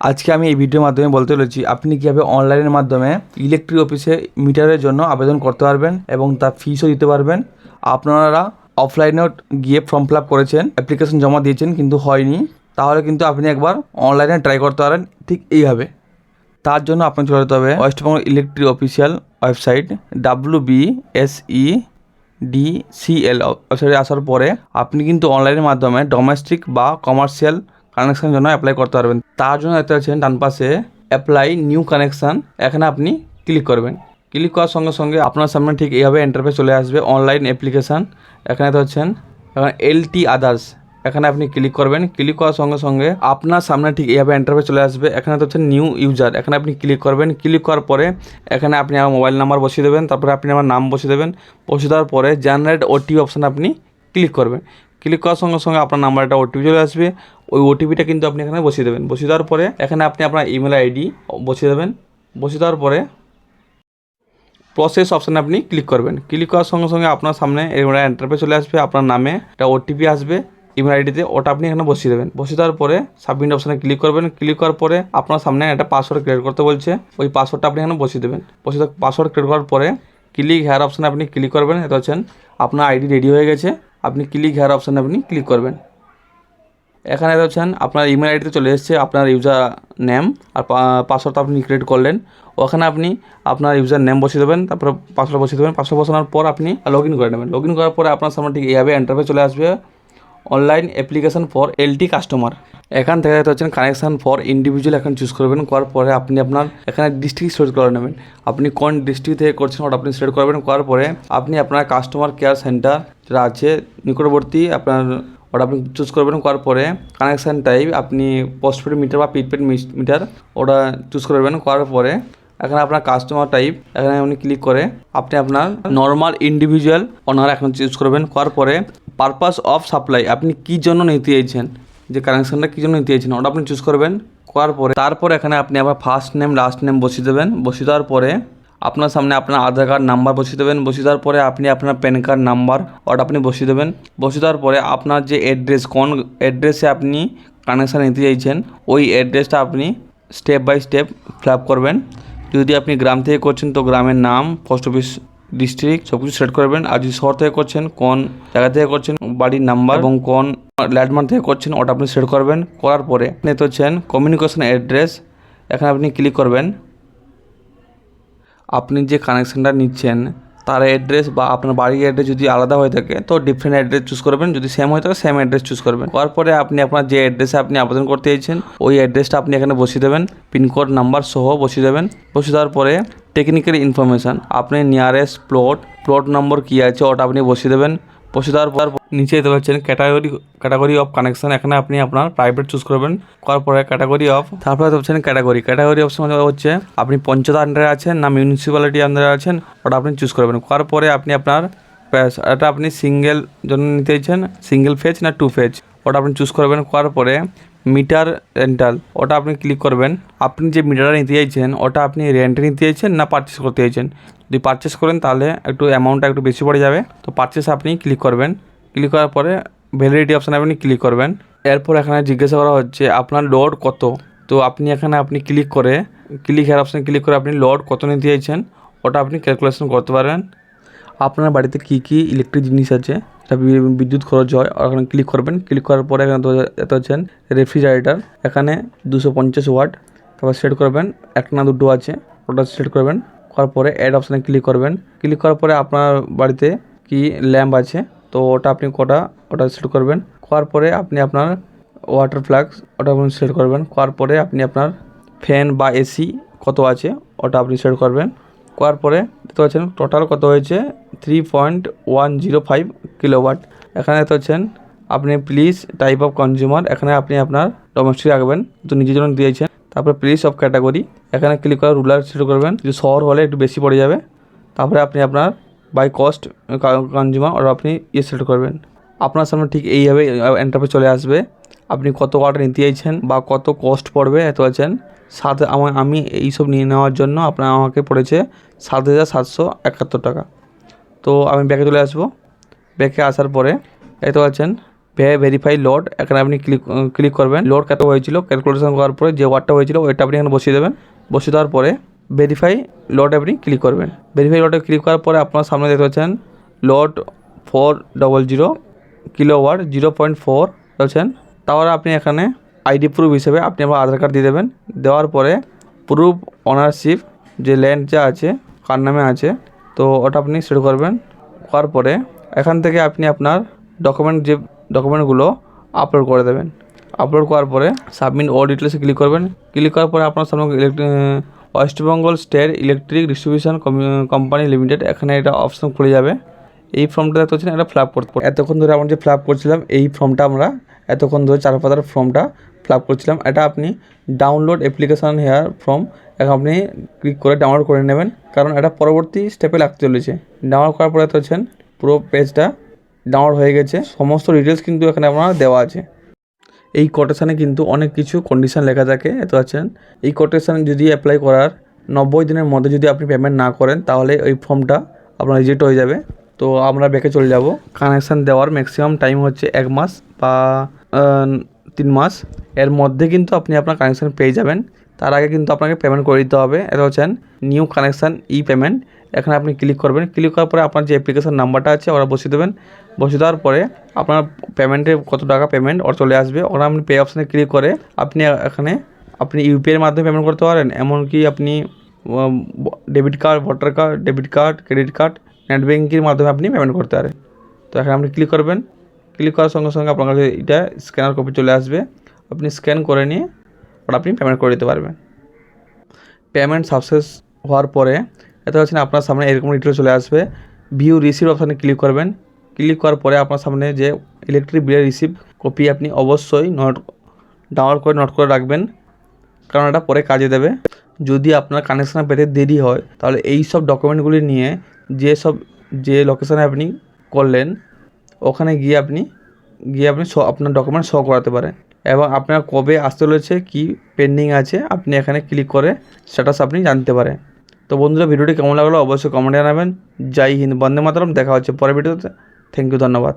আজকে আমি এই ভিডিওর মাধ্যমে বলতে চলেছি আপনি কীভাবে অনলাইনের মাধ্যমে ইলেকট্রিক অফিসে মিটারের জন্য আবেদন করতে পারবেন এবং তার ফিসও দিতে পারবেন। আপনারা অফলাইনেও গিয়ে ফর্ম ফিল আপ করেছেন, অ্যাপ্লিকেশন জমা দিয়েছেন কিন্তু হয়নি, তাহলে কিন্তু আপনি একবার অনলাইনে ট্রাই করতে পারেন ঠিক এইভাবে। তার জন্য আপনার চলে যেতে হবে West Bengal electric official website WBSEDCL ওয়েবসাইটে আসার পরে আপনি কিন্তু অনলাইনের মাধ্যমে ডোমেস্টিক বা কমার্শিয়াল কানেকশানের জন্য অ্যাপ্লাই করতে পারবেন। তার জন্য দেখতে পাচ্ছেন ডান পাশে অ্যাপ্লাই নিউ কানেকশান, এখানে আপনি ক্লিক করবেন। ক্লিক করার সঙ্গে সঙ্গে আপনার সামনে ঠিক এইভাবে ইন্টারফেস চলে আসবে অনলাইন অ্যাপ্লিকেশান। এখানে দেখতে পাচ্ছেন এখানে LT আদার্স, এখানে আপনি ক্লিক করবেন। ক্লিক করার সঙ্গে সঙ্গে আপনার সামনে ঠিক এইভাবে ইন্টারফেস চলে আসবে। এখানে তো হচ্ছে নিউ ইউজার, এখানে আপনি ক্লিক করবেন। ক্লিক করার পরে এখানে আপনি আমার মোবাইল নাম্বার বসিয়ে দেবেন, তারপরে আপনি আমার নাম বসিয়ে দেবেন। বসিয়ে দেওয়ার পরে জেনারেট OTP অপশান আপনি ক্লিক করবেন। ক্লিক করার সঙ্গে সঙ্গে আপনার নাম্বারটা OTP চলে আসবে। ওই OTPটা কিন্তু আপনি এখানে বসিয়ে দেবেন। বসিয়ে দেওয়ার পরে এখানে আপনি আপনার ইমেল ID বসিয়ে দেবেন। বসিয়ে দেওয়ার পরে প্রসেস অপশানে আপনি ক্লিক করবেন। ক্লিক করার সঙ্গে সঙ্গে আপনার সামনে এরকম ইন্টারফেস চলে আসবে। আপনার নামে একটা OTP আসবে ইমেল IDতে, ওটা আপনি এখানে বসিয়ে দেবেন। বসিয়ে দেওয়ার পরে সাবমিট অপশানে ক্লিক করবেন। ক্লিক করার পরে আপনার সামনে একটা পাসওয়ার্ড ক্রিয়েট করতে বলছে, ওই পাসওয়ার্ডটা আপনি এখানে বসিয়ে দেবেন। বসিয়ে পাসওয়ার্ড ক্রিয়েট করার পরে ক্লিক হেয়ার অপশানে আপনি ক্লিক করবেন। এটা হচ্ছেন আপনার ID রেডি হয়ে গেছে, আপনি ক্লিক হেয়ার অপশানে আপনি ক্লিক করবেন। এখানে হচ্ছেন আপনার ইমেল IDতে চলে এসেছে আপনার ইউজার নেম আর পাসওয়ার্ড আপনি ক্রিয়েট করলেন। ওখানে আপনি আপনার ইউজার নেম বসিয়ে দেবেন, তারপর পাসওয়ার্ড বসিয়ে দেবেন। পাসওয়ার্ড বসানোর পর আপনি লগ ইন করে নেবেন। লগ ইন করার পরে আপনার সামনে ঠিক এইভাবে ইন্টারফেস চলে আসবে online application for LT customer. এখান থেকে দেখতে পাচ্ছেন কানেকশান ফর ইন্ডিভিজুয়াল, এখন চুজ করবেন। করার পরে আপনি আপনার এখানে ডিস্ট্রিক্ট সিলেক্ট করে নেবেন। আপনি কোন ডিস্ট্রিক্ট থেকে করছেন ওটা আপনি সিলেক্ট করবেন। করার পরে আপনি আপনার কাস্টমার কেয়ার সেন্টার যেটা আছে নিকটবর্তী আপনার ওটা আপনি চুজ করবেন। করার পরে কানেকশান টাইপ আপনি পোস্টপেড মিটার বা প্রিপেড মিটার ওটা চুজ করবেন। করার পরে এখানে আপনার কাস্টমার টাইপ এখানে আপনি ক্লিক করে আপনি আপনার নর্মাল ইন্ডিভিজুয়াল ওনার এখন চুজ করবেন। করার পরে পারপাস অফ সাপ্লাই আপনি কী জন্য নিতে চাইছেন, যে কানেকশানটা কী জন্য নিতে চাইছেন ওটা আপনি চুজ করবেন। করার পরে তারপর এখানে আপনি আবার ফার্স্ট নেম লাস্ট নেম বসিয়ে দেবেন। বসিয়ে দেওয়ার পরে আপনার সামনে আপনার আধার কার্ড নাম্বার বসিয়ে দেবেন। বসিয়ে দেওয়ার পরে আপনি আপনার প্যান কার্ড নাম্বার ওটা আপনি বসিয়ে দেবেন। বসিয়ে দেওয়ার পরে আপনার যে অ্যাড্রেস, কোন অ্যাড্রেসে আপনি কানেকশান নিতে চাইছেন ওই অ্যাড্রেসটা আপনি step by step fill up করবেন। যদি আপনি গ্রাম থেকে করছেন তো গ্রামের নাম, পোস্ট অফিস, ডিস্ট্রিক্ট সব কিছু সিলেক্ট করবেন। আর যদি শহর থেকে করছেন কোন জায়গা থেকে করছেন, বাড়ির নাম্বার এবং কোন ল্যান্ডমার্ক থেকে করছেন ওটা আপনি সিলেক্ট করবেন। করার পরে আপনি তো হচ্ছেন কমিউনিকেশন অ্যাড্রেস, এখানে আপনি ক্লিক করবেন। আপনি যে কানেকশানটা নিচ্ছেন তার অ্যাড্রেস বা আপনার বাড়ির অ্যাড্রেস যদি আলাদা হয়ে থাকে তো ডিফারেন্ট অ্যাড্রেস চুজ করবেন, যদি সেম হয়ে থাকে সেম অ্যাড্রেস চুজ করবেন। করার পরে আপনি আপনার যে অ্যাড্রেসে আপনি আবেদন করতে চাইছেন ওই অ্যাড্রেসটা আপনি এখানে বসিয়ে দেবেন, পিনকোড নাম্বার সহ বসিয়ে দেবেন। বসিয়ে দেওয়ার পরে টেকনিক্যাল ইনফরমেশান আপনি নিয়ারেস্ট প্লট নম্বর কী আছে ওটা আপনি বসিয়ে দেবেন। বসিয়ে দেওয়ার পর নিচে দেখতে পাচ্ছেন ক্যাটাগরি অফ কানেকশান, এখানে আপনি আপনার প্রাইভেট চুজ করবেন। করার পরে ক্যাটাগরি অফ, তারপরে হচ্ছেন ক্যাটাগরি অপশন হচ্ছে আপনি পঞ্চায়েত আন্ডারে আছেন না মিউনিসিপ্যালিটি আন্ডারে আছেন ওটা আপনি চুজ করবেন। করার পরে আপনি আপনার এটা আপনি সিঙ্গেল জন্য নিতে চাইছেন, সিঙ্গেল ফেজ না 2 ফেজ ওটা আপনি চুজ করবেন। করার পরে মিটার রেন্টাল ওটা আপনি ক্লিক করবেন। আপনি যে মিটারটা নিতে চাইছেন ওটা আপনি রেন্টে নিতে চাইছেন না পারচেস করতে চাইছেন। যদি পারচেস করেন তাহলে একটু অ্যামাউন্টটা একটু বেশি পড়ে যাবে, তো পারচেস আপনি ক্লিক করবেন। ক্লিক করার পরে ভ্যালিডিটি অপশানে আপনি ক্লিক করবেন। এরপর এখানে জিজ্ঞাসা করা হচ্ছে আপনার লোড কত, তো আপনি এখানে আপনি ক্লিক হেয়ার অপশানে ক্লিক করে আপনি লোড কত নিতে চাইছেন ওটা আপনি ক্যালকুলেশন করতে পারবেন। আপনার বাড়িতে কী কী ইলেকট্রিক জিনিস আছে এটা বিদ্যুৎ খরচ হয় ওখানে ক্লিক করবেন। ক্লিক করার পরে এখানে এত হচ্ছেন রেফ্রিজারেটার, এখানে 250 ওয়াট, তারপর সেট করবেন। একটা না দুটো আছে ওটা সেট করবেন। করার পরে অ্যাড অপশানে ক্লিক করবেন। ক্লিক করার পরে আপনার বাড়িতে কি ল্যাম্প আছে তো ওটা আপনি ওটা সেট করবেন। করার পরে আপনি আপনার ওয়াটার ফ্লাক্স ওটা আপনি সেট করবেন। করার পরে আপনি আপনার ফ্যান বা AC কত আছে ওটা আপনি সেট করবেন। করার পরে দেখতে পাচ্ছেন টোটাল কত হয়েছে 3.105 কিলোওয়াট। এখানে দেখতে পাচ্ছেন আপনি প্লিজ টাইপ অফ কনজিউমার, এখানে আপনি আপনার ডোমেস্টিক রাখবেন তো নিজের জন্য দিয়েছেন। তারপরে প্লিজ অফ ক্যাটাগরি এখানে ক্লিক করে রুলার সেট করবেন, যদি শহর হলে একটু বেশি পড়ে যাবে। তারপরে আপনি আপনার বাই কস্ট কনজিউমার ওটা আপনি সেট করবেন। আপনার সামনে ঠিক এইভাবে ইন্টারফেস চলে আসবে। আপনি কত ওয়াট নিতে চাইছেন বা কত কস্ট পড়বে এত আছেন আমি এইসব নিয়ে নেওয়ার জন্য আমাকে পড়েছে 7,771 টাকা। তো আমি ব্যাকে চলে আসবো। ব্যাকে আসার পরে এত আছেন ভেরিফাই লোড, এখানে আপনি ক্লিক করবেন। লোড কত হয়েছিল ক্যালকুলেশন করার পরে যে ওয়ার্ডটা হয়েছিল ওইটা আপনি এখানে বসিয়ে দেবেন। বসিয়ে দেওয়ার পরে ভেরিফাই লোড আপনি ক্লিক করবেন। ভেরিফাই লোডে ক্লিক করার পরে আপনার সামনে দেখতে পাচ্ছেন লোড 400 কিলোওয়াট 0.4 বলছেন। তাহলে আপনি এখানে আইডি প্রুফ হিসেবে আপনি আমার আধার কার্ড দিয়ে দেবেন। দেওয়ার পরে প্রুফ অনারশিপ যে ল্যান্ড যা আছে কার নামে আছে তো ওটা আপনি সেট করবেন। করার পরে এখান থেকে আপনি আপনার ডকুমেন্টগুলো আপলোড করে দেবেন। আপলোড করার পরে সাবমিট অল ডিটেলসে ক্লিক করবেন। ক্লিক করার পরে আপনার সামনে West Bengal state electric distribution company limited এখানে এটা অপশন খুলে যাবে। এই ফর্মটা দেখতে পাচ্ছেন এটা ফিল আপ করতে এতক্ষণ ধরে আমরা যে ফিল আপ করছিলাম এই ফর্মটা আমরা এতক্ষণ ধরে 4 পাতার ফর্মটা ফিল আপ করছিলাম। এটা আপনি ডাউনলোড অ্যাপ্লিকেশান হেয়ার ফর্ম আপনি ক্লিক করে ডাউনলোড করে নেবেন, কারণ এটা পরবর্তী স্টেপে লাগতে চলেছে। ডাউনলোড করার পরে দেখতে পাচ্ছেন পুরো পেজটা ডাউনলোড হয়ে গেছে। সমস্ত ডিটেলস কিন্তু এখানে আপনার দেওয়া আছে। এই কোটেশানে কিন্তু অনেক কিছু কন্ডিশান লেখা থাকে, এত আছেন। এই কোটেশান যদি অ্যাপ্লাই করার 90 দিনের মধ্যে যদি আপনি পেমেন্ট না করেন তাহলে ওই ফর্মটা আপনার রিজেক্ট হয়ে যাবে। তো আমরা ব্যাকে চলে যাব। কানেকশান দেওয়ার ম্যাক্সিমাম টাইম হচ্ছে 1 মাস বা 3 মাস, এর মধ্যে কিন্তু আপনি আপনার কানেকশান পেয়ে যাবেন। তার আগে কিন্তু আপনাকে পেমেন্ট করে দিতে হবে। এটা হচ্ছেন নিউ কানেকশান ই পেমেন্ট, এখানে আপনি ক্লিক করবেন। ক্লিক করার পরে আপনার যে অ্যাপ্লিকেশান নাম্বারটা আছে ওরা বসিয়ে দেবেন। বসিয়ে দেওয়ার পরে আপনার পেমেন্টে কত টাকা পেমেন্ট ওরা চলে আসবে। ওরা আপনি পে অপশানে ক্লিক করে আপনি এখানে আপনি ইউপিআইয়ের মাধ্যমে পেমেন্ট করতে পারেন, এমনকি আপনি debit card, voter card, debit card, credit card, net ব্যাঙ্কিংয়ের মাধ্যমে আপনি পেমেন্ট করতে পারেন। তো এখানে আপনি ক্লিক করবেন। ক্লিক করার সঙ্গে সঙ্গে আপনার কাছে এটা স্ক্যানার কপি চলে আসবে। আপনি স্ক্যান করে নিয়ে ওটা আপনি পেমেন্ট করে দিতে পারবেন। পেমেন্ট সাকসেস হওয়ার পরে এত হচ্ছে আপনার সামনে এরকম ডিটেল চলে আসবে। ভিউ রিসিভ অপশানে ক্লিক করবেন। ক্লিক করার পরে আপনার সামনে যে ইলেকট্রিক বিলের রিসিভ কপি আপনি অবশ্যই ডাউনলোড করে নোট করে রাখবেন, কারণ এটা পরে কাজে দেবে। যদি আপনার কানেকশান পেতে দেরি হয় তাহলে এই সব ডকুমেন্টগুলি নিয়ে যে লোকেশানে আপনি করলেন ওখানে গিয়ে আপনি আপনার ডকুমেন্ট শো করাতে পারেন, এবং আপনার কবে আসতে চলেছে কি পেন্ডিং আছে আপনি এখানে ক্লিক করে স্ট্যাটাস আপনি জানতে পারেন। তো বন্ধুরা, ভিডিওটি কেমন লাগলো অবশ্যই কমেন্টে জানাবেন। জয় হিন্দ, বন্দে মাতরম। দেখা হচ্ছে পরের ভিডিওতে। থ্যাংক ইউ, ধন্যবাদ।